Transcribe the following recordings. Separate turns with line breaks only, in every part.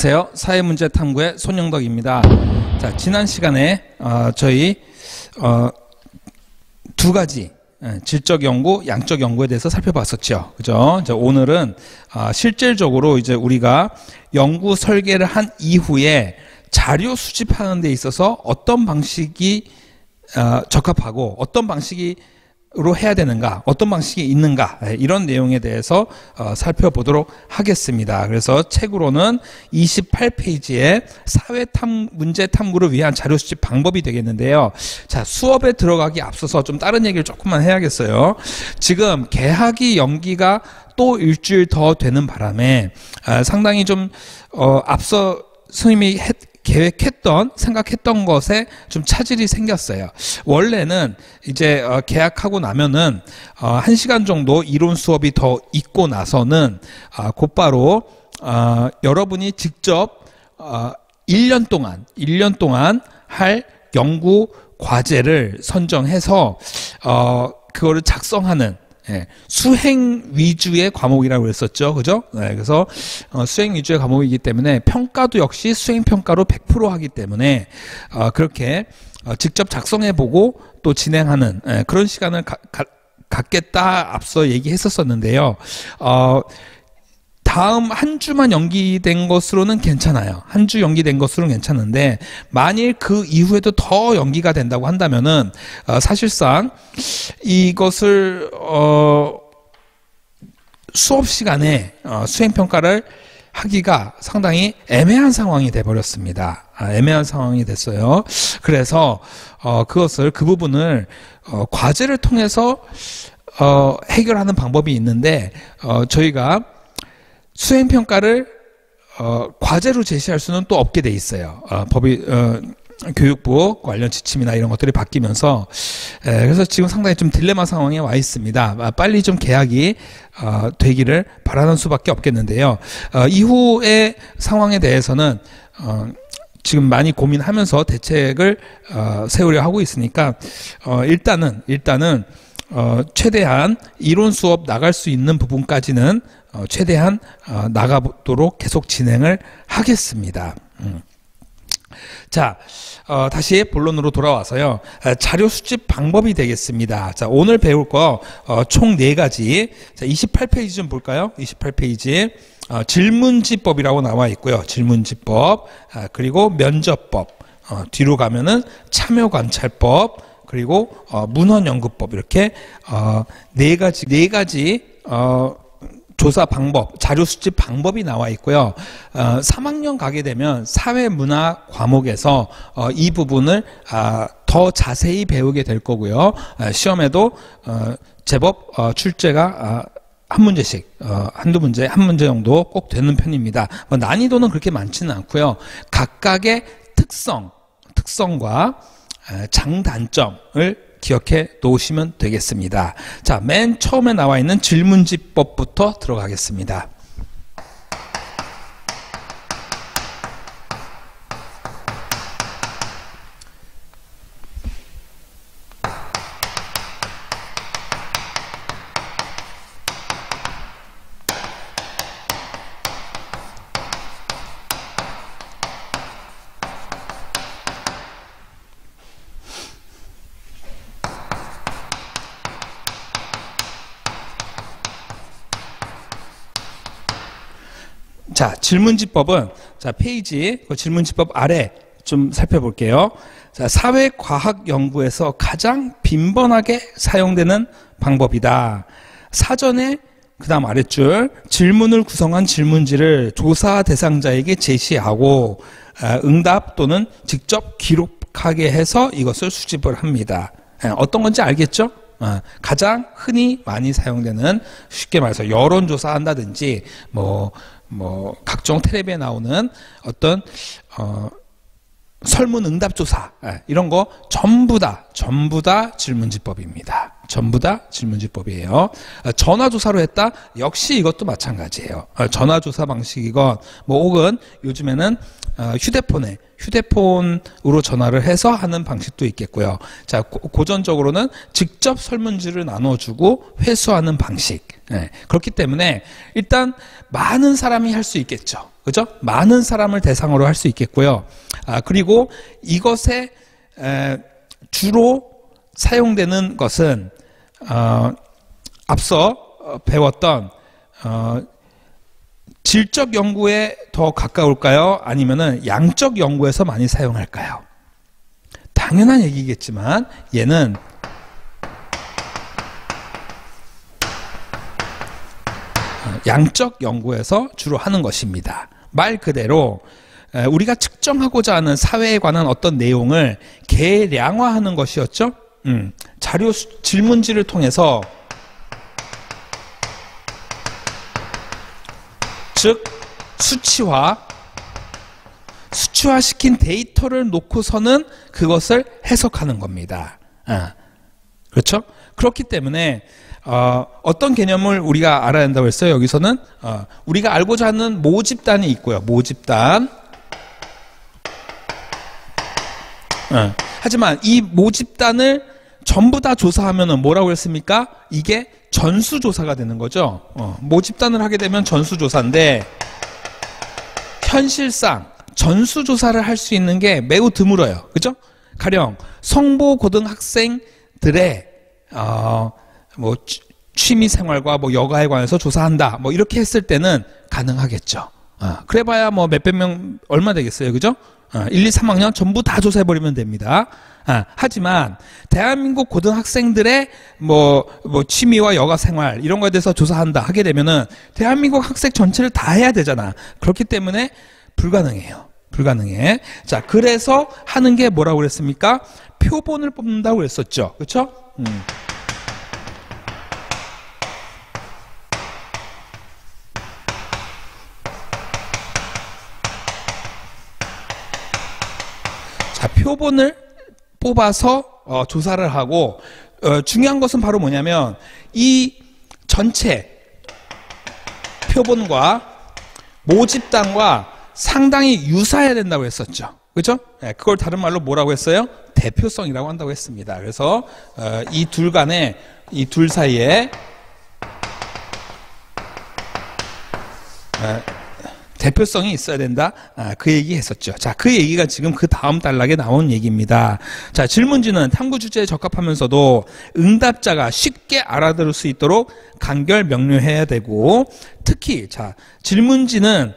안녕하세요. 사회문제탐구의 손영덕입니다. 자, 지난 시간에 저희 두 가지 질적 연구, 양적 연구에 대해서 살펴봤었죠. 그죠? 오늘은 실질적으로 이제 우리가 연구 설계를 한 이후에 자료 수집하는 데 있어서 어떤 방식이 적합하고 어떤 방식으로 해야 되는가, 어떤 방식이 있는가, 이런 내용에 대해서 살펴보도록 하겠습니다. 그래서 책으로는 28페이지에 문제 탐구를 위한 자료 수집 방법이 되겠는데요. 자, 수업에 들어가기 앞서서 좀 다른 얘기를 조금만 해야겠어요. 지금 개학이 연기가 또 일주일 더 되는 바람에 상당히 좀 앞서 스님이 계획했던, 생각했던 것에 좀 차질이 생겼어요. 원래는 이제 개학하고 나면은 1시간 정도 이론 수업이 더 있고 나서는 곧바로 여러분이 직접 1년 동안 할 연구 과제를 선정해서 그거를 작성하는 수행 위주의 과목이라고 했었죠. 그죠? 그래서 수행 위주의 과목이기 때문에 평가도 역시 수행 평가로 100% 하기 때문에 그렇게 직접 작성해보고 또 진행하는 그런 시간을 갖겠다 앞서 얘기했었었는데요. 다음 한 주만 연기된 것으로는 괜찮아요. 한 주 연기된 것으로는 괜찮은데 만일 그 이후에도 더 연기가 된다고 한다면은 사실상 이것을 수업 시간에 수행평가를 하기가 상당히 애매한 상황이 돼버렸습니다. 애매한 상황이 됐어요. 그래서 그 부분을 과제를 통해서 해결하는 방법이 있는데 저희가 수행평가를 과제로 제시할 수는 또 없게 돼 있어요. 교육부 관련 지침이나 이런 것들이 바뀌면서 그래서 지금 상당히 좀 딜레마 상황에 와 있습니다. 빨리 좀 개학이 되기를 바라는 수밖에 없겠는데요. 이후의 상황에 대해서는 지금 많이 고민하면서 대책을 세우려 하고 있으니까 일단은 최대한 이론 수업 나갈 수 있는 부분까지는 최대한 나가도록 계속 진행을 하겠습니다. 자, 다시 본론으로 돌아와서요. 자료 수집 방법이 되겠습니다. 자, 오늘 배울 거 총 4가지. 자, 28페이지 좀 볼까요? 28페이지. 질문지법이라고 나와 있고요. 질문지법. 그리고 면접법. 뒤로 가면은 참여관찰법. 그리고 문헌연구법. 이렇게 4가지 조사 방법, 자료 수집 방법이 나와 있고요. 3학년 가게 되면 사회문화 과목에서 이 부분을 더 자세히 배우게 될 거고요. 시험에도 제법 출제가 한 문제씩, 한두 문제, 한 문제 정도 꼭 되는 편입니다. 난이도는 그렇게 많지는 않고요. 각각의 특성과 장단점을 기억해 놓으시면 되겠습니다. 자, 맨 처음에 나와 있는 질문지법부터 들어가겠습니다. 자, 질문지법은 그 질문지법 아래 좀 살펴볼게요. 자, 사회과학 연구에서 가장 빈번하게 사용되는 방법이다. 사전에 그다음 아랫줄 질문을 구성한 질문지를 조사 대상자에게 제시하고 응답 또는 직접 기록하게 해서 이것을 수집을 합니다. 어떤 건지 알겠죠? 가장 흔히 많이 사용되는, 쉽게 말해서 여론조사 한다든지 각종 텔레비에 나오는 어떤 설문 응답조사 이런 거 전부 다 질문지법입니다. 전부 다 질문지법이에요. 전화조사로 했다? 역시 이것도 마찬가지예요. 전화조사 방식이건 뭐 혹은 요즘에는 휴대폰으로 전화를 해서 하는 방식도 있겠고요. 자, 고전적으로는 직접 설문지를 나눠주고 회수하는 방식. 네. 그렇기 때문에 일단 많은 사람이 할 수 있겠죠. 그죠? 많은 사람을 대상으로 할 수 있겠고요. 그리고 이것에 주로 사용되는 것은 앞서 배웠던 질적 연구에 더 가까울까요? 아니면은 양적 연구에서 많이 사용할까요? 당연한 얘기겠지만 얘는 양적 연구에서 주로 하는 것입니다. 말 그대로 우리가 측정하고자 하는 사회에 관한 어떤 내용을 계량화하는 것이었죠. 자료 질문지를 통해서, 즉 수치화시킨 데이터를 놓고서는 그것을 해석하는 겁니다. 그렇죠? 그렇기 때문에 어떤 개념을 우리가 알아야 한다고 했어요? 여기서는 우리가 알고자 하는 모집단이 있고요. 모집단. 하지만 이 모집단을 전부 다 조사하면은 뭐라고 했습니까? 이게 전수조사가 되는 거죠. 모집단을 하게 되면 전수조사인데 현실상 전수조사를 할 수 있는 게 매우 드물어요. 그죠? 가령 성보고등학생들의 뭐 취미생활과 뭐 여가에 관해서 조사한다. 뭐 이렇게 했을 때는 가능하겠죠. 그래봐야 뭐 몇백 명 얼마 되겠어요. 그죠? 1, 2, 3학년 전부 다 조사해버리면 됩니다. 하지만 대한민국 고등학생들의 뭐 취미와 여가 생활 이런 거에 대해서 조사한다 하게 되면은 대한민국 학생 전체를 다 해야 되잖아. 그렇기 때문에 불가능해요. 불가능해. 자, 그래서 하는 게 뭐라고 그랬습니까? 표본을 뽑는다고 그랬었죠. 그렇죠? 자, 표본을 뽑아서 조사를 하고 중요한 것은 바로 뭐냐면 이 전체 표본과 모집단과 상당히 유사해야 된다고 했었죠. 그렇죠? 네, 그걸 다른 말로 뭐라고 했어요? 대표성이라고 한다고 했습니다. 그래서 이 둘 사이에 대표성이 있어야 된다. 그 얘기 했었죠. 자, 그 얘기가 지금 그 다음 단락에 나온 얘기입니다. 자, 질문지는 탐구 주제에 적합하면서도 응답자가 쉽게 알아들을 수 있도록 간결 명료해야 되고, 특히 자, 질문지는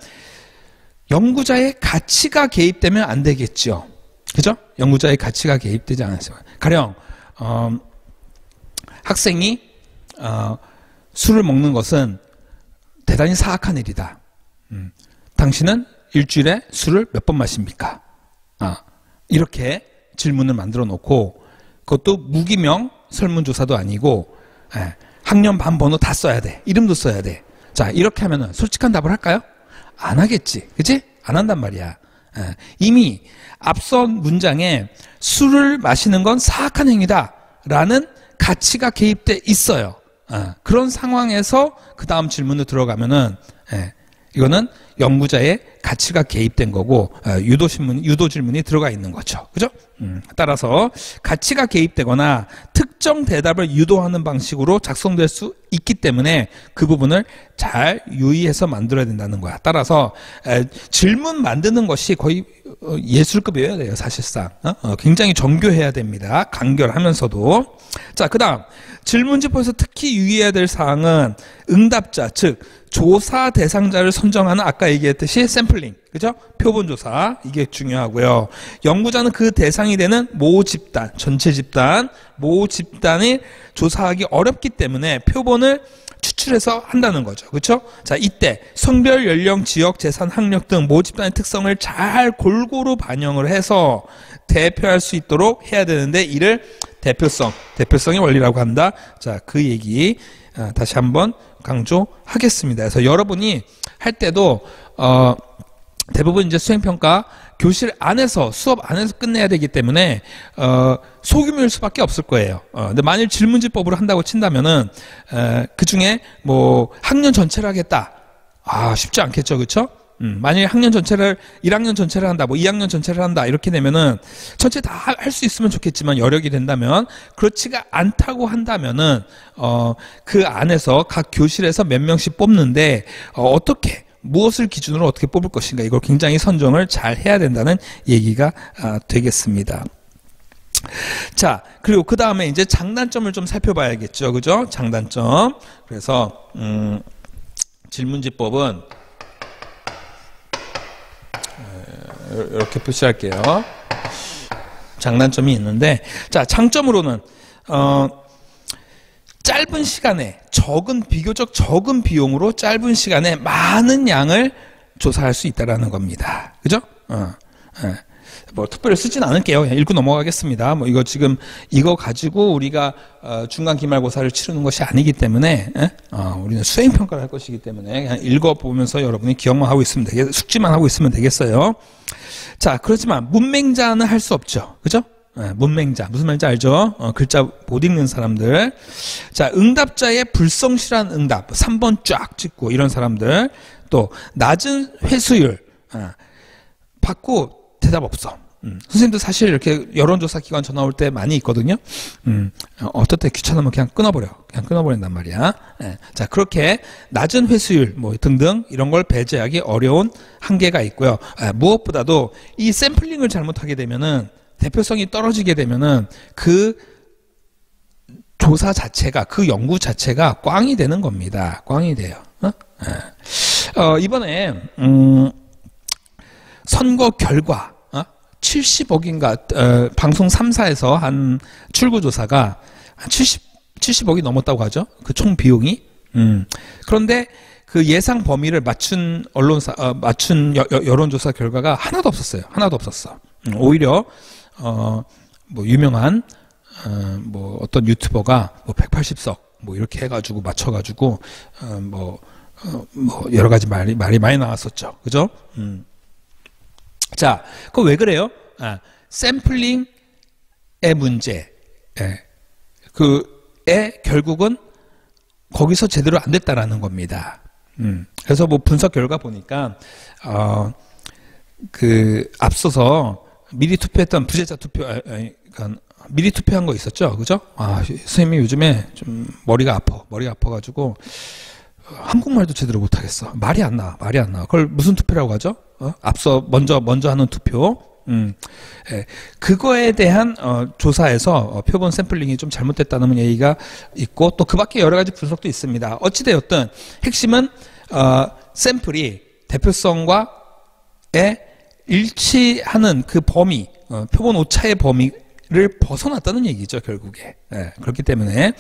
연구자의 가치가 개입되면 안 되겠죠. 그죠? 연구자의 가치가 개입되지 않았어요. 가령 학생이 술을 먹는 것은 대단히 사악한 일이다. 당신은 일주일에 술을 몇 번 마십니까? 이렇게 질문을 만들어 놓고, 그것도 무기명 설문조사도 아니고 학년 반 번호 다 써야 돼. 이름도 써야 돼. 자, 이렇게 하면은 솔직한 답을 할까요? 안 하겠지. 그치? 안 한단 말이야. 이미 앞선 문장에 술을 마시는 건 사악한 행위다 라는 가치가 개입돼 있어요. 그런 상황에서 그 다음 질문으로 들어가면은 이거는 연구자의 가치가 개입된 거고 유도 질문이 들어가 있는 거죠. 그죠? 따라서 가치가 개입되거나 특정 대답을 유도하는 방식으로 작성될 수 있기 때문에 그 부분을 잘 유의해서 만들어야 된다는 거야. 따라서 질문 만드는 것이 거의 예술급이어야 돼요. 사실상 굉장히 정교해야 됩니다. 간결하면서도. 자, 그 다음 질문지표에서 특히 유의해야 될 사항은 응답자, 즉 조사 대상자를 선정하는, 아까 얘기했듯이 샘플링, 그죠? 표본조사, 이게 중요하고요. 연구자는 그 대상이 되는 모집단, 전체 집단, 모집단이 조사하기 어렵기 때문에 표본을 추출해서 한다는 거죠. 그렇죠? 자, 이때 성별, 연령, 지역, 재산, 학력 등 모집단의 특성을 잘 골고루 반영을 해서 대표할 수 있도록 해야 되는데, 이를 대표성의 원리라고 한다. 자, 그 얘기 다시 한번 강조하겠습니다. 그래서 여러분이 할 때도 대부분 이제 수행평가 교실 안에서 수업 안에서 끝내야 되기 때문에 소규모일 수밖에 없을 거예요. 근데 만일 질문지법으로 한다고 친다면은 그 중에 뭐 학년 전체를 하겠다. 쉽지 않겠죠, 그렇죠? 만일 학년 전체를 1학년 전체를 한다, 뭐 2학년 전체를 한다 이렇게 되면은 전체 다 할 수 있으면 좋겠지만 여력이 된다면 그렇지가 않다고 한다면은 그 안에서 각 교실에서 몇 명씩 뽑는데 어떻게 무엇을 기준으로 어떻게 뽑을 것인가 이걸 굉장히 선정을 잘 해야 된다는 얘기가 되겠습니다. 자, 그리고 그 다음에 이제 장단점을 좀 살펴봐야겠죠, 그죠? 장단점. 그래서 질문지법은 이렇게 표시할게요. 장단점이 있는데, 자, 장점으로는 짧은 시간에 비교적 적은 비용으로 짧은 시간에 많은 양을 조사할 수 있다라는 겁니다. 그죠? 뭐 특별히 쓰진 않을게요. 그냥 읽고 넘어가겠습니다. 뭐 이거 가지고 우리가 중간 기말고사를 치르는 것이 아니기 때문에 우리는 수행 평가를 할 것이기 때문에 그냥 읽어보면서 여러분이 기억만 하고 있으면 숙지만 하고 있으면 되겠어요. 자, 그렇지만 문맹자는 할 수 없죠. 그죠? 문맹자 무슨 말인지 알죠? 글자 못 읽는 사람들. 자, 응답자의 불성실한 응답 3번 쫙 찍고 이런 사람들. 또 낮은 회수율 받고 대답 없어. 선생님도 사실 이렇게 여론조사 기관 전화 올 때 많이 있거든요. 어떨 때 귀찮으면 그냥 끊어버린단 말이야. 자, 그렇게 낮은 회수율 뭐 등등 이런 걸 배제하기 어려운 한계가 있고요. 무엇보다도 이 샘플링을 잘못하게 되면은 대표성이 떨어지게 되면은 그 조사 자체가, 그 연구 자체가 꽝이 되는 겁니다. 꽝이 돼요. 이번에 선거 결과 70억인가 방송 3사에서 한 출구조사가 70억이 넘었다고 하죠. 그 총 비용이. 그런데 그 예상 범위를 맞춘 맞춘 여론조사 결과가 하나도 없었어요. 하나도 없었어. 오히려 뭐 유명한 뭐 어떤 유튜버가 뭐 180석 뭐 이렇게 해가지고 맞춰가지고 뭐 여러 가지 말이 많이 나왔었죠. 그죠? 자, 그거 왜 그래요? 샘플링의 문제. 결국은 거기서 제대로 안 됐다라는 겁니다. 그래서 뭐 분석 결과 보니까, 앞서서 미리 투표했던 부재자 투표, 그러니까 미리 투표한 거 있었죠? 그죠? 선생님이 요즘에 좀 머리가 아파가지고, 한국말도 제대로 못하겠어. 말이 안 나와. 그걸 무슨 투표라고 하죠? 앞서 먼저 하는 투표. 그거에 대한 조사에서 표본 샘플링이 좀 잘못됐다는 얘기가 있고 또 그 밖에 여러 가지 분석도 있습니다. 어찌되었든 핵심은 샘플이 대표성과에 일치하는 그 범위, 표본 오차의 범위를 벗어났다는 얘기죠, 결국에. 그렇기 때문에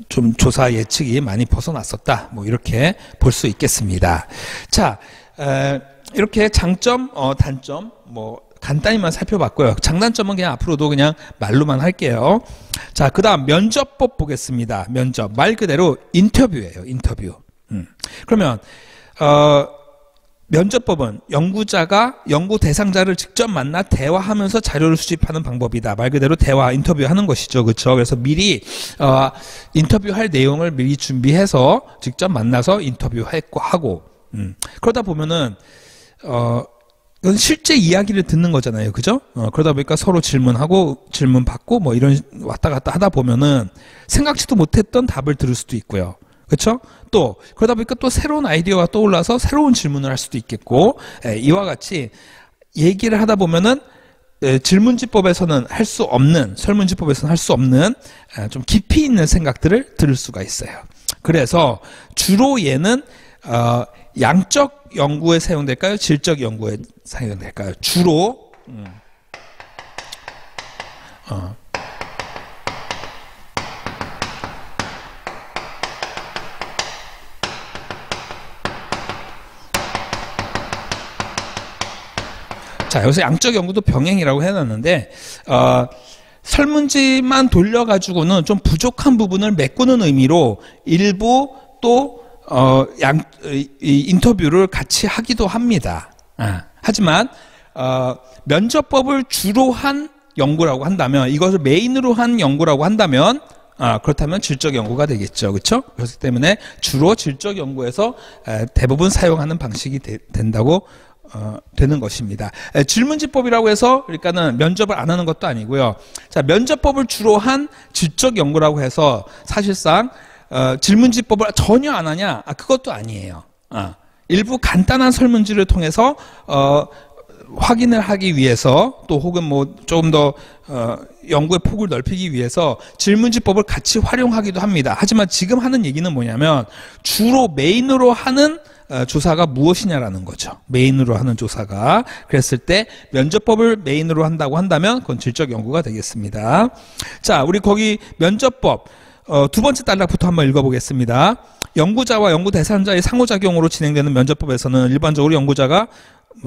좀 조사 예측이 많이 벗어났었다. 뭐 이렇게 볼 수 있겠습니다. 자, 이렇게 장점, 단점 뭐 간단히만 살펴봤고요. 장단점은 그냥 앞으로도 그냥 말로만 할게요. 자, 그다음 면접법 보겠습니다. 면접 말 그대로 인터뷰예요. 인터뷰. 그러면 면접법은 연구자가 연구 대상자를 직접 만나 대화하면서 자료를 수집하는 방법이다. 말 그대로 대화, 인터뷰하는 것이죠. 그렇죠? 그래서 미리 인터뷰할 내용을 미리 준비해서 직접 만나서 인터뷰하고 그러다 보면은 이건 실제 이야기를 듣는 거잖아요. 그죠? 그러다 보니까 서로 질문하고 질문받고 뭐 이런 왔다 갔다 하다 보면은 생각지도 못했던 답을 들을 수도 있고요. 그렇죠? 또 그러다 보니까 또 새로운 아이디어가 떠올라서 새로운 질문을 할 수도 있겠고, 이와 같이 얘기를 하다 보면은 질문지법에서는 할 수 없는, 설문지법에서는 할 수 없는 좀 깊이 있는 생각들을 들을 수가 있어요. 그래서 주로 얘는 양적 연구에 사용될까요? 질적 연구에 사용될까요? 주로 자, 여기서 양적 연구도 병행이라고 해놨는데 설문지만 돌려가지고는 좀 부족한 부분을 메꾸는 의미로 일부 또 인터뷰를 같이 하기도 합니다. 하지만 면접법을 주로 한 연구라고 한다면, 이것을 메인으로 한 연구라고 한다면, 그렇다면 질적 연구가 되겠죠. 그렇죠? 그렇기 때문에 주로 질적 연구에서 대부분 사용하는 방식이 된다고 되는 것입니다. 질문지법이라고 해서 그러니까는 면접을 안 하는 것도 아니고요. 자, 면접법을 주로 한 질적 연구라고 해서 사실상 질문지법을 전혀 안 하냐? 그것도 아니에요. 일부 간단한 설문지를 통해서 확인을 하기 위해서, 또 혹은 뭐 조금 더 연구의 폭을 넓히기 위해서 질문지법을 같이 활용하기도 합니다. 하지만 지금 하는 얘기는 뭐냐면 주로 메인으로 하는 조사가 무엇이냐라는 거죠. 메인으로 하는 조사가. 그랬을 때 면접법을 메인으로 한다고 한다면 그건 질적 연구가 되겠습니다. 자, 우리 거기 면접법 두 번째 단락부터 한번 읽어보겠습니다. 연구자와 연구 대상자의 상호작용으로 진행되는 면접법에서는 일반적으로 연구자가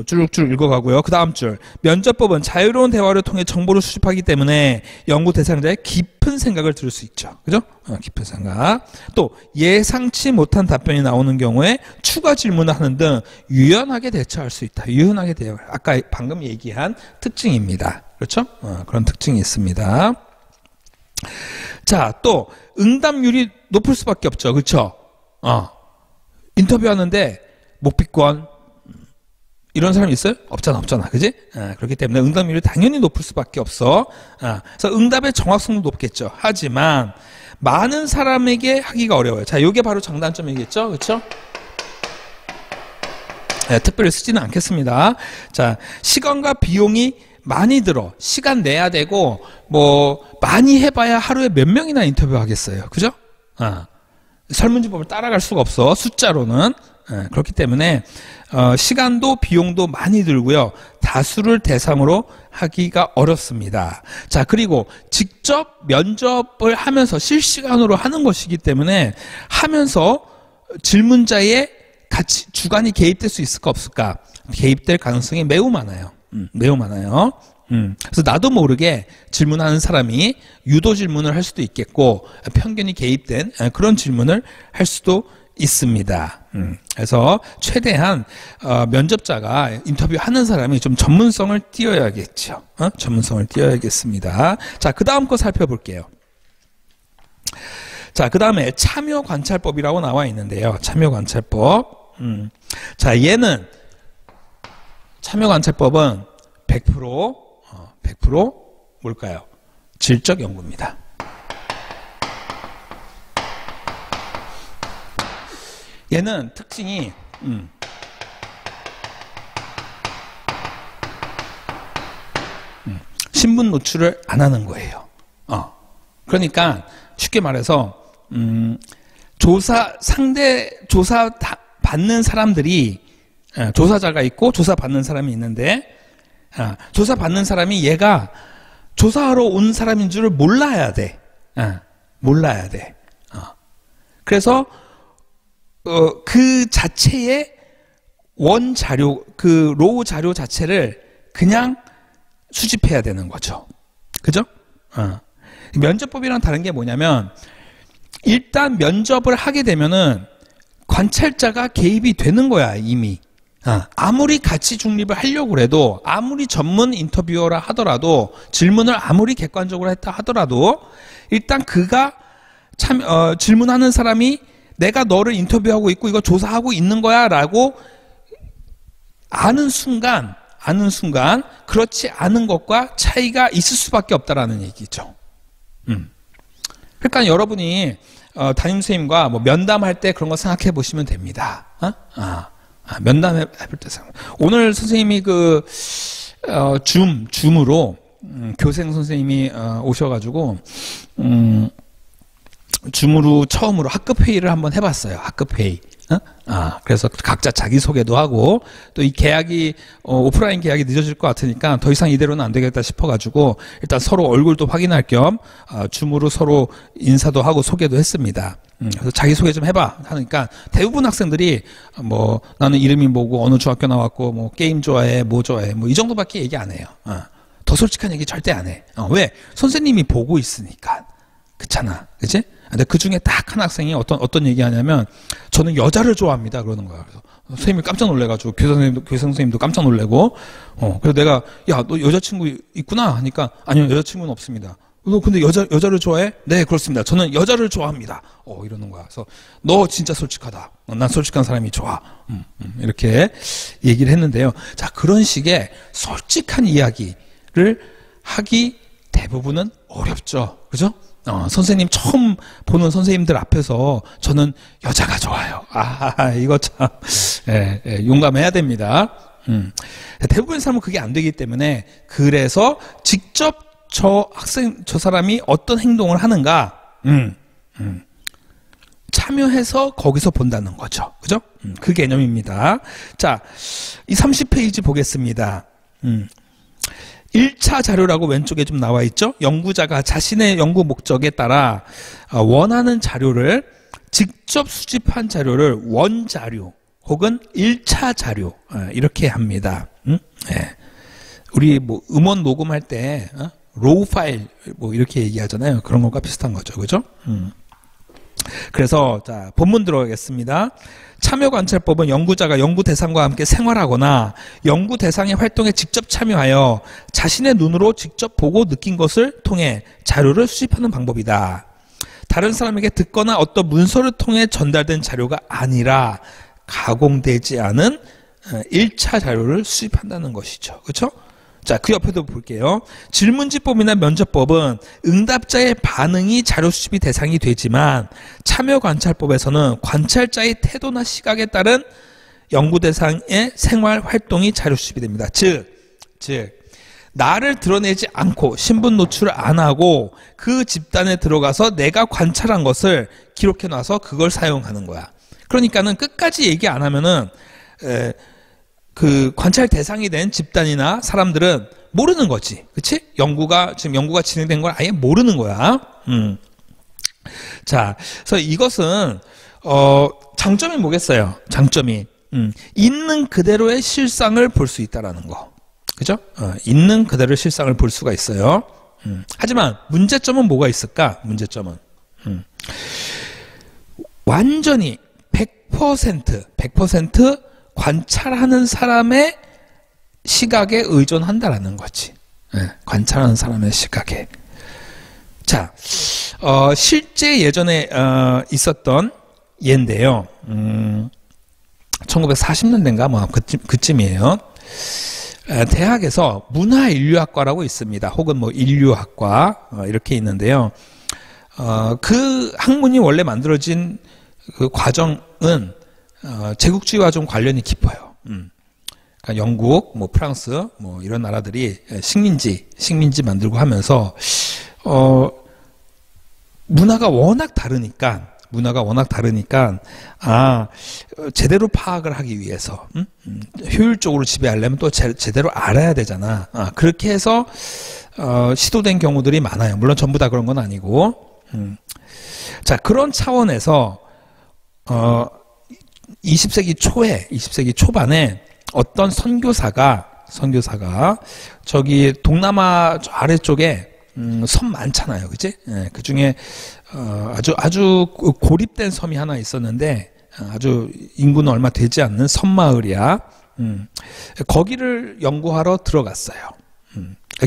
쭉 읽어가고요. 그 다음 줄, 면접법은 자유로운 대화를 통해 정보를 수집하기 때문에 연구 대상자의 깊은 생각을 들을 수 있죠. 그죠? 깊은 생각. 또 예상치 못한 답변이 나오는 경우에 추가 질문을 하는 등 유연하게 대처할 수 있다. 유연하게 대화. 아까 방금 얘기한 특징입니다. 그렇죠? 그런 특징이 있습니다. 자, 또 응답률이 높을 수밖에 없죠. 그렇죠? 인터뷰하는데 목비권 이런 사람이 있어요? 없잖아. 그지? 그렇기 때문에 응답률이 당연히 높을 수밖에 없어. 그래서 응답의 정확성도 높겠죠. 하지만 많은 사람에게 하기가 어려워요. 자, 이게 바로 장단점이겠죠. 그렇죠? 특별히 쓰지는 않겠습니다. 자, 시간과 비용이 많이 들어. 시간 내야 되고 뭐 많이 해봐야 하루에 몇 명이나 인터뷰 하겠어요. 그죠? 설문지법을 따라갈 수가 없어. 숫자로는. 그렇기 때문에 시간도 비용도 많이 들고요. 다수를 대상으로 하기가 어렵습니다. 자, 그리고 직접 면접을 하면서 실시간으로 하는 것이기 때문에 하면서 질문자의 같이 주관이 개입될 수 있을까 없을까? 개입될 가능성이 매우 많아요. 매우 많아요. 그래서 나도 모르게 질문하는 사람이 유도 질문을 할 수도 있겠고 편견이 개입된 그런 질문을 할 수도 있습니다. 그래서 최대한 면접자가 인터뷰하는 사람이 좀 전문성을 띄어야겠죠. 전문성을 띄어야겠습니다. 자, 그 다음 거 살펴볼게요. 자, 그 다음에 참여관찰법이라고 나와 있는데요. 참여관찰법. 자, 얘는 참여관찰법은 100% 뭘까요? 질적 연구입니다. 얘는 특징이 신분 노출을 안 하는 거예요. 그러니까 쉽게 말해서 상대 조사 받는 사람들이 조사자가 있고 조사 받는 사람이 있는데 조사 받는 사람이 얘가 조사하러 온 사람인 줄을 몰라야 돼. 몰라야 돼. 그래서 그 자체의 원 자료, 그 로우 자료 자체를 그냥 수집해야 되는 거죠. 그죠? 면접법이랑 다른 게 뭐냐면 일단 면접을 하게 되면은 관찰자가 개입이 되는 거야, 이미. 아무리 가치 중립을 하려고 해도, 아무리 전문 인터뷰어라 하더라도, 질문을 아무리 객관적으로 했다 하더라도 일단 그가 질문하는 사람이 내가 너를 인터뷰하고 있고 이거 조사하고 있는 거야 라고 아는 순간 그렇지 않은 것과 차이가 있을 수밖에 없다라는 얘기죠. 그러니까 여러분이 담임선생님과 뭐 면담할 때 그런 거 생각해 보시면 됩니다. 면담해 볼 때 오늘 선생님이 그 줌으로 교생 선생님이 오셔가지고 줌으로 처음으로 학급 회의를 한번 해봤어요. 학급 회의. 그래서 각자 자기소개도 하고 또 이 계약이 오프라인 계약이 늦어질 것 같으니까 더 이상 이대로는 안 되겠다 싶어가지고 일단 서로 얼굴도 확인할 겸 줌으로 서로 인사도 하고 소개도 했습니다. 그래서 자기소개 좀 해봐 하니까 대부분 학생들이 뭐 나는 이름이 뭐고 어느 중학교 나왔고 뭐 게임 좋아해 뭐 좋아해 뭐 이 정도밖에 얘기 안 해요. 더 솔직한 얘기 절대 안 해. 왜? 선생님이 보고 있으니까. 그렇잖아. 그치? 근데 그 중에 딱 한 학생이 어떤 얘기하냐면 저는 여자를 좋아합니다 그러는 거야. 그래서 선생님이 깜짝 놀래가지고 교사 선생님도 깜짝 놀래고 그래서 내가 야 너 여자친구 있구나 하니까 아니요 여자친구는 없습니다. 너 근데 여자를 좋아해? 네 그렇습니다. 저는 여자를 좋아합니다. 이러는 거야. 그래서 너 진짜 솔직하다. 난 솔직한 사람이 좋아. 이렇게 얘기를 했는데요. 자 그런 식의 솔직한 이야기를 하기 대부분은 어렵죠. 그죠? 선생님 처음 보는 선생님들 앞에서 저는 여자가 좋아요. 이거 참 용감해야 됩니다. 대부분의 사람은 그게 안 되기 때문에 그래서 직접 저 사람이 어떤 행동을 하는가 참여해서 거기서 본다는 거죠. 그죠? 그 개념입니다. 자, 이 30페이지 보겠습니다. 1차 자료라고 왼쪽에 좀 나와 있죠. 연구자가 자신의 연구 목적에 따라 원하는 자료를 직접 수집한 자료를 원자료 혹은 1차 자료 이렇게 합니다. 우리 뭐 음원 녹음할 때 로우 파일 뭐 이렇게 얘기하잖아요. 그런 것과 비슷한 거죠. 그죠? 그래서 자 본문 들어가겠습니다. 참여관찰법은 연구자가 연구 대상과 함께 생활하거나 연구 대상의 활동에 직접 참여하여 자신의 눈으로 직접 보고 느낀 것을 통해 자료를 수집하는 방법이다. 다른 사람에게 듣거나 어떤 문서를 통해 전달된 자료가 아니라 가공되지 않은 1차 자료를 수집한다는 것이죠. 그렇죠? 자, 그 옆에도 볼게요. 질문지법이나 면접법은 응답자의 반응이 자료 수집이 대상이 되지만 참여관찰법에서는 관찰자의 태도나 시각에 따른 연구 대상의 생활 활동이 자료 수집이 됩니다. 즉 나를 드러내지 않고 신분 노출을 안 하고 그 집단에 들어가서 내가 관찰한 것을 기록해 놔서 그걸 사용하는 거야. 그러니까는 끝까지 얘기 안 하면은 그 관찰 대상이 된 집단이나 사람들은 모르는 거지. 그치? 지금 연구가 진행된 걸 아예 모르는 거야. 자, 그래서 이것은, 장점이 뭐겠어요? 장점이. 있는 그대로의 실상을 볼 수 있다라는 거. 그죠? 있는 그대로의 실상을 볼 수가 있어요. 하지만 문제점은 뭐가 있을까? 문제점은. 완전히 100% 관찰하는 사람의 시각에 의존한다라는 거지. 관찰하는 사람의 시각에. 자, 실제 예전에 있었던 예인데요. 1940년대인가 뭐 그쯤이에요. 대학에서 문화인류학과라고 있습니다. 혹은 뭐 인류학과 이렇게 있는데요. 그 학문이 원래 만들어진 그 과정은 제국주의와 좀 관련이 깊어요. 그러니까 영국, 뭐 프랑스, 뭐 이런 나라들이 식민지 만들고 하면서 문화가 워낙 다르니까 제대로 파악을 하기 위해서 효율적으로 지배하려면 또 제대로 알아야 되잖아. 그렇게 해서 시도된 경우들이 많아요. 물론 전부 다 그런 건 아니고. 자, 그런 차원에서 20세기 초반에 어떤 선교사가 저기 동남아 저 아래쪽에 섬 많잖아요. 그치? 그 중에 아주 고립된 섬이 하나 있었는데 아주 인구는 얼마 되지 않는 섬마을이야. 거기를 연구하러 들어갔어요.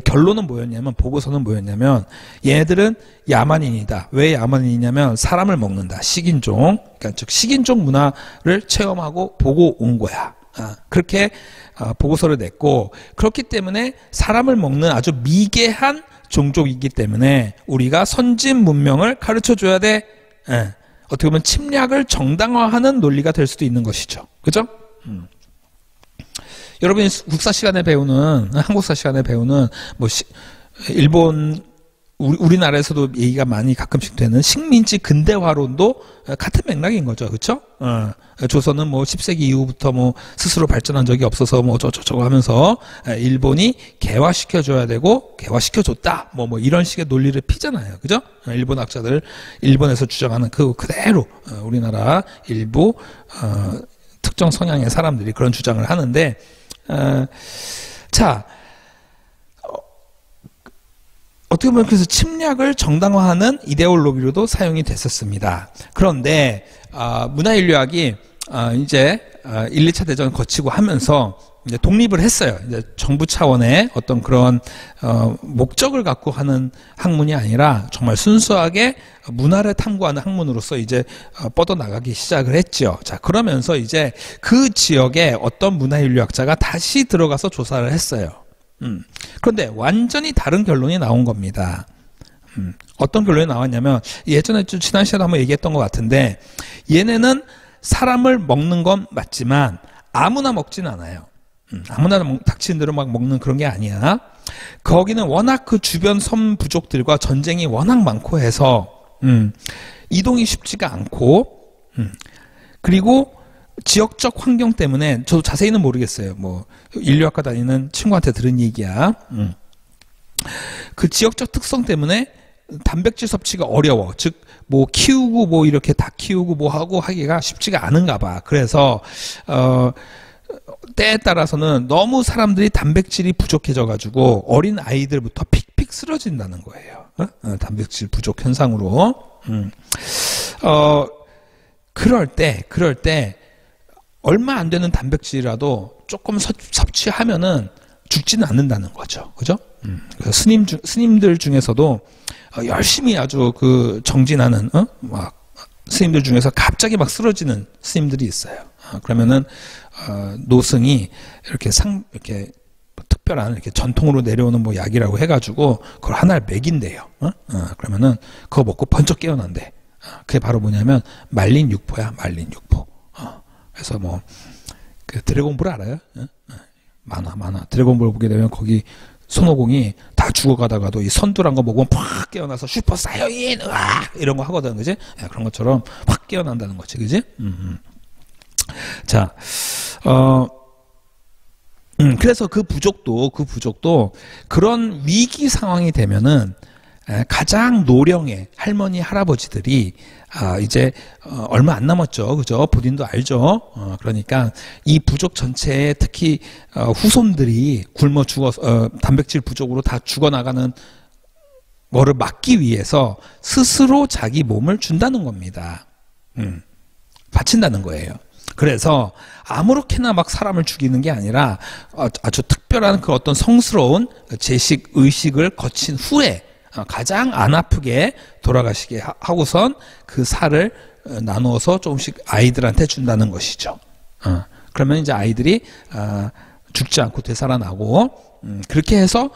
결론은 뭐였냐면, 보고서는 뭐였냐면, 얘네들은 야만인이다. 왜 야만인이냐면 사람을 먹는다. 식인종. 그러니까 즉 식인종 문화를 체험하고 보고 온 거야. 그렇게 보고서를 냈고, 그렇기 때문에 사람을 먹는 아주 미개한 종족이기 때문에 우리가 선진 문명을 가르쳐 줘야 돼. 어떻게 보면 침략을 정당화하는 논리가 될 수도 있는 것이죠. 그죠? 여러분이 국사 시간에 배우는, 한국사 시간에 배우는, 우리나라에서도 얘기가 많이 가끔씩 되는 식민지 근대화론도 같은 맥락인 거죠. 그쵸? 조선은 뭐 10세기 이후부터 뭐 스스로 발전한 적이 없어서 뭐 저거 하면서 일본이 개화시켜줘야 되고 개화시켜줬다. 뭐 이런 식의 논리를 피잖아요. 그죠? 일본 학자들, 일본에서 주장하는 그대로 우리나라 일부, 특정 성향의 사람들이 그런 주장을 하는데, 자, 어떻게 보면 그래서 침략을 정당화하는 이데올로기로도 사용이 됐었습니다. 그런데 문화인류학이 이제 1, 2차 대전을 거치고 하면서 이제 독립을 했어요. 이제 정부 차원의 어떤 그런 목적을 갖고 하는 학문이 아니라 정말 순수하게 문화를 탐구하는 학문으로서 이제 뻗어나가기 시작을 했죠. 자, 그러면서 이제 그 지역에 어떤 문화인류학자가 다시 들어가서 조사를 했어요. 그런데 완전히 다른 결론이 나온 겁니다. 어떤 결론이 나왔냐면, 예전에 좀 지난 시간에 한번 얘기했던 것 같은데, 얘네는 사람을 먹는 건 맞지만 아무나 먹진 않아요. 아무나 닥치는 대로 막 먹는 그런 게 아니야. 거기는 워낙 그 주변 섬 부족들과 전쟁이 워낙 많고 해서 이동이 쉽지가 않고, 그리고 지역적 환경 때문에, 저도 자세히는 모르겠어요. 뭐 인류학과 다니는 친구한테 들은 얘기야. 그 지역적 특성 때문에 단백질 섭취가 어려워. 즉 뭐 키우고 뭐 이렇게 닭 키우고 뭐 하고 하기가 쉽지가 않은가 봐. 그래서 때에 따라서는 너무 사람들이 단백질이 부족해져 가지고 어린 아이들부터 픽픽 쓰러진다는 거예요. 단백질 부족 현상으로. 그럴 때 얼마 안 되는 단백질이라도 조금 섭취하면은 죽지는 않는다는 거죠. 그죠? 그래서 스님들 중에서도 열심히 아주 그 정진하는, 막 스님들 중에서 갑자기 막 쓰러지는 스님들이 있어요. 그러면은, 노승이 이렇게 특별한 이렇게 전통으로 내려오는 뭐 약이라고 해가지고 그걸 하나를 먹인대요. 그러면은 그거 먹고 번쩍 깨어난대. 그게 바로 뭐냐면 말린 육포야, 말린 육포. 그래서 뭐 그 드래곤볼 알아요? 만화 드래곤볼 보게 되면 거기 손오공이 다 죽어가다가도 이 선두란 거 먹으면 팍 깨어나서 슈퍼 사이어인 으악 이런 거 하거든, 그지? 그런 것처럼 확 깨어난다는 거지, 그지? 자, 그래서 그 부족도 그런 위기 상황이 되면은 가장 노령의 할머니 할아버지들이 이제 얼마 안 남았죠, 그죠? 본인도 알죠. 그러니까 이 부족 전체에 특히 후손들이 굶어 죽어서 단백질 부족으로 다 죽어나가는 거를 막기 위해서 스스로 자기 몸을 준다는 겁니다. 바친다는 거예요. 그래서 아무렇게나 막 사람을 죽이는 게 아니라 아주 특별한 그 어떤 성스러운 제식 의식을 거친 후에 가장 안 아프게 돌아가시게 하고선 그 살을 나누어서 조금씩 아이들한테 준다는 것이죠. 그러면 이제 아이들이 죽지 않고 되살아나고, 그렇게 해서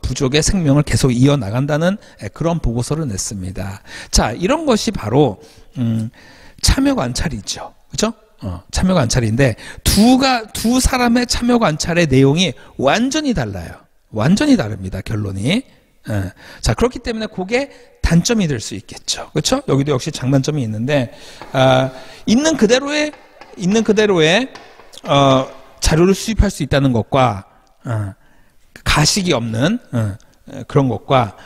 부족의 생명을 계속 이어나간다는 그런 보고서를 냈습니다. 자, 이런 것이 바로 참여 관찰이죠. 그죠? 참여 관찰인데 두 사람의 참여 관찰의 내용이 완전히 달라요. 완전히 다릅니다, 결론이. 자, 그렇기 때문에 그게 단점이 될 수 있겠죠. 그렇죠? 여기도 역시 장단점이 있는데, 있는 그대로의 자료를 수집할 수 있다는 것과 가식이 없는 그런 것과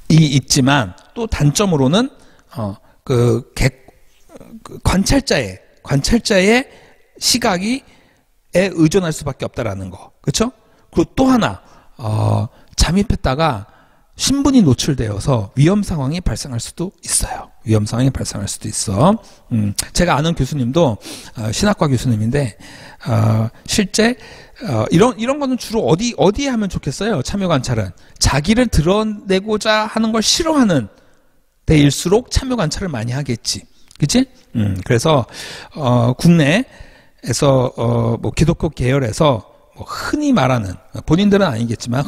있지만, 또 단점으로는 그 관찰자의 시각에 의존할 수밖에 없다라는 거. 그렇죠? 그리고 또 하나, 잠입했다가 신분이 노출되어서 위험 상황이 발생할 수도 있어요. 위험 상황이 발생할 수도 있어. 제가 아는 교수님도 신학과 교수님인데, 실제 이런 거는 주로 어디에 하면 좋겠어요? 참여 관찰은 자기를 드러내고자 하는 걸 싫어하는 데일수록 참여 관찰을 많이 하겠지. 그치? 그래서 국내에서 뭐 기독교 계열에서 뭐 흔히 말하는, 본인들은 아니겠지만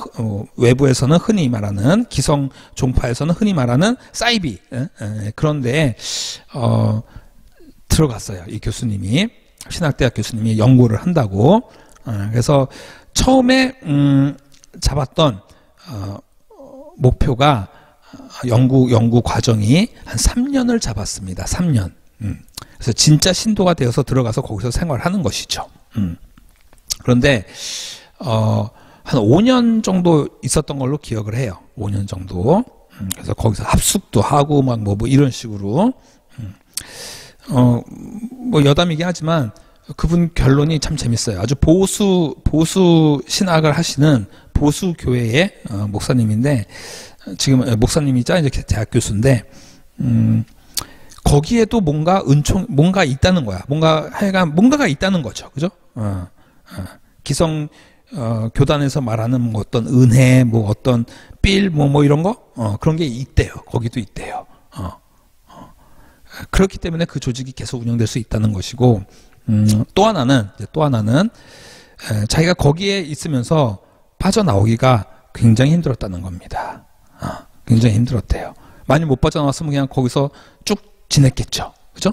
외부에서는 흔히 말하는, 기성 종파에서는 흔히 말하는 사이비, 그런데 들어갔어요. 이 교수님이, 신학대학 교수님이 연구를 한다고. 그래서 처음에 잡았던 목표가 연구 과정이 한 3년을 잡았습니다. 3년. 그래서 진짜 신도가 되어서 들어가서 거기서 생활하는 것이죠. 그런데 한 5년 정도 있었던 걸로 기억을 해요. 5년 정도. 그래서 거기서 합숙도 하고 막 뭐 이런 식으로. 뭐 여담이긴 하지만 그분 결론이 참 재밌어요. 아주 보수 신학을 하시는 보수 교회의 목사님인데 지금 목사님이자 이제 대학 교수인데 거기에도 뭔가 있다는 거야. 뭔가가 있다는 거죠. 그죠? 기성 교단에서 말하는 뭐 어떤 은혜, 뭐 어떤 빌, 뭐 이런 거 그런 게 있대요. 거기도 있대요. 그렇기 때문에 그 조직이 계속 운영될 수 있다는 것이고, 또 하나는 자기가 거기에 있으면서 빠져나오기가 굉장히 힘들었다는 겁니다. 굉장히 힘들었대요. 많이 못 빠져나왔으면 그냥 거기서 쭉 지냈겠죠. 그죠?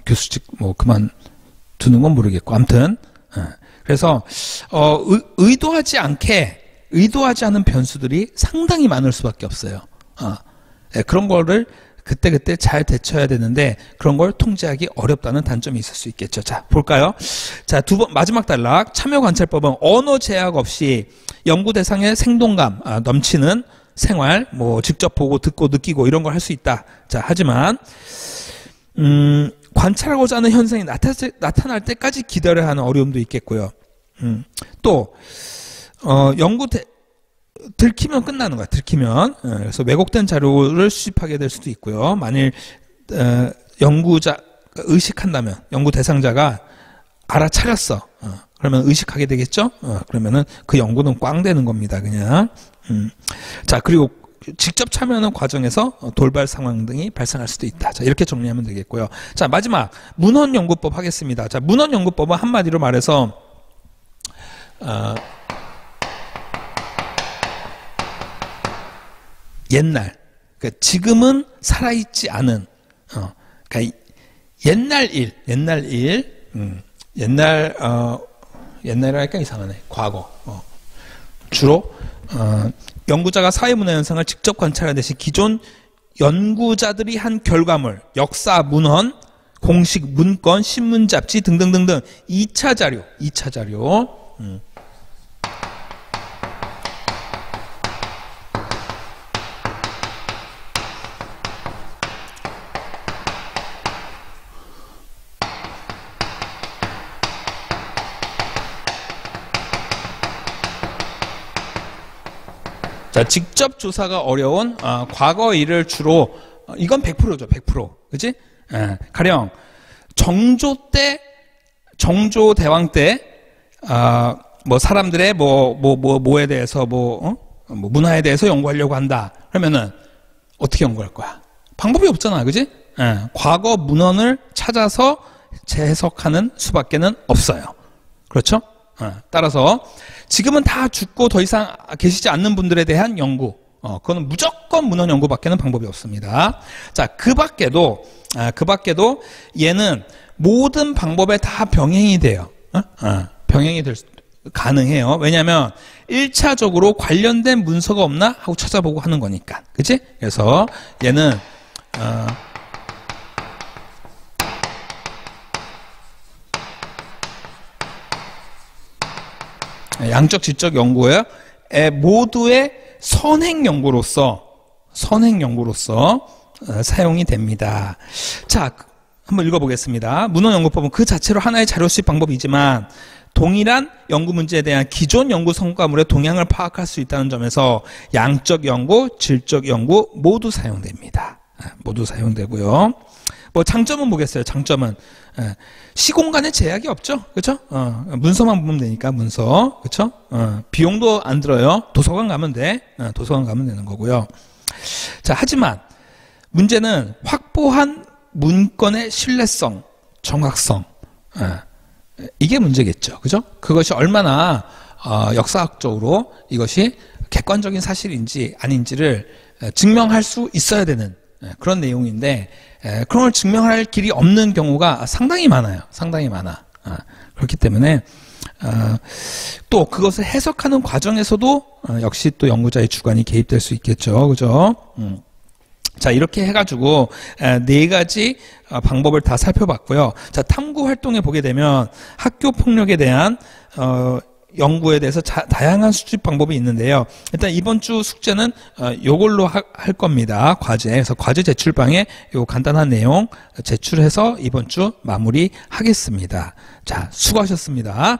교수직 뭐 그만두는 건 모르겠고, 아무튼 그래서 의도하지 않은 변수들이 상당히 많을 수밖에 없어요. 그런 거를 그때그때 잘 대처해야 되는데 그런 걸 통제하기 어렵다는 단점이 있을 수 있겠죠. 자, 볼까요? 자, 마지막 단락. 참여관찰법은 언어 제약 없이 연구 대상의 생동감 넘치는 생활, 뭐 직접 보고 듣고 느끼고 이런 걸 할 수 있다. 자, 하지만 관찰하고자 하는 현상이 나타날 때까지 기다려야 하는 어려움도 있겠고요. 또 들키면 끝나는 거야. 들키면. 그래서 왜곡된 자료를 수집하게 될 수도 있고요. 만일 연구자 의식한다면, 연구 대상자가 알아차렸어. 그러면 의식하게 되겠죠. 그러면은 그 연구는 꽝되는 겁니다. 그냥. 자, 그리고 직접 참여하는 과정에서 돌발 상황 등이 발생할 수도 있다. 자, 이렇게 정리하면 되겠고요. 자, 마지막 문헌연구법 하겠습니다. 자, 문헌연구법은 한마디로 말해서 옛날, 그러니까 지금은 살아있지 않은, 그러니까 옛날이랄까 이상하네. 과거. 주로 연구자가 사회문화 현상을 직접 관찰하듯이 기존 연구자들이 한 결과물, 역사, 문헌, 공식, 문건, 신문, 잡지 등등등등 2차 자료. 자, 직접 조사가 어려운 과거 일을 주로 이건 100%죠. 100%. 그치? 가령 정조 대왕 때 뭐 사람들의 뭐에 대해서 뭐 문화에 대해서 연구하려고 한다. 그러면은 어떻게 연구할 거야? 방법이 없잖아. 그치? 과거 문헌을 찾아서 재해석하는 수밖에는 없어요. 그렇죠? 따라서 지금은 다 죽고 더 이상 계시지 않는 분들에 대한 연구, 그거는 무조건 문헌 연구밖에는 방법이 없습니다. 자, 그 밖에도 얘는 모든 방법에 다 병행이 돼요. 가능해요. 왜냐하면 1차적으로 관련된 문서가 없나 하고 찾아보고 하는 거니까. 그치? 그래서 얘는 양적 질적 연구에 모두의 선행 연구로서 사용이 됩니다. 자, 한번 읽어보겠습니다. 문헌연구법은 그 자체로 하나의 자료 수집 방법이지만 동일한 연구 문제에 대한 기존 연구 성과물의 동향을 파악할 수 있다는 점에서 양적 연구, 질적 연구 모두 사용됩니다. 모두 사용되고요. 뭐 장점은 뭐겠어요? 장점은 시공간에 제약이 없죠. 그렇죠? 문서만 보면 되니까 문서. 그렇죠? 비용도 안 들어요. 도서관 가면 돼. 도서관 가면 되는 거고요. 자, 하지만 문제는 확보한 문건의 신뢰성, 정확성. 이게 문제겠죠. 그죠? 그것이 얼마나 역사학적으로 이것이 객관적인 사실인지 아닌지를 증명할 수 있어야 되는 그런 내용인데 그런 걸 증명할 길이 없는 경우가 상당히 많아요. 상당히 많아. 그렇기 때문에 또 그것을 해석하는 과정에서도 역시 또 연구자의 주관이 개입될 수 있겠죠. 그죠? 자, 이렇게 해가지고 4가지 방법을 다 살펴봤고요. 자, 탐구 활동에 보게 되면 학교 폭력에 대한 연구에 대해서 다양한 수집 방법이 있는데요. 일단 이번 주 숙제는 요걸로 할 겁니다. 과제. 그래서 과제 제출방에 요 간단한 내용 제출해서 이번 주 마무리하겠습니다. 자, 수고하셨습니다.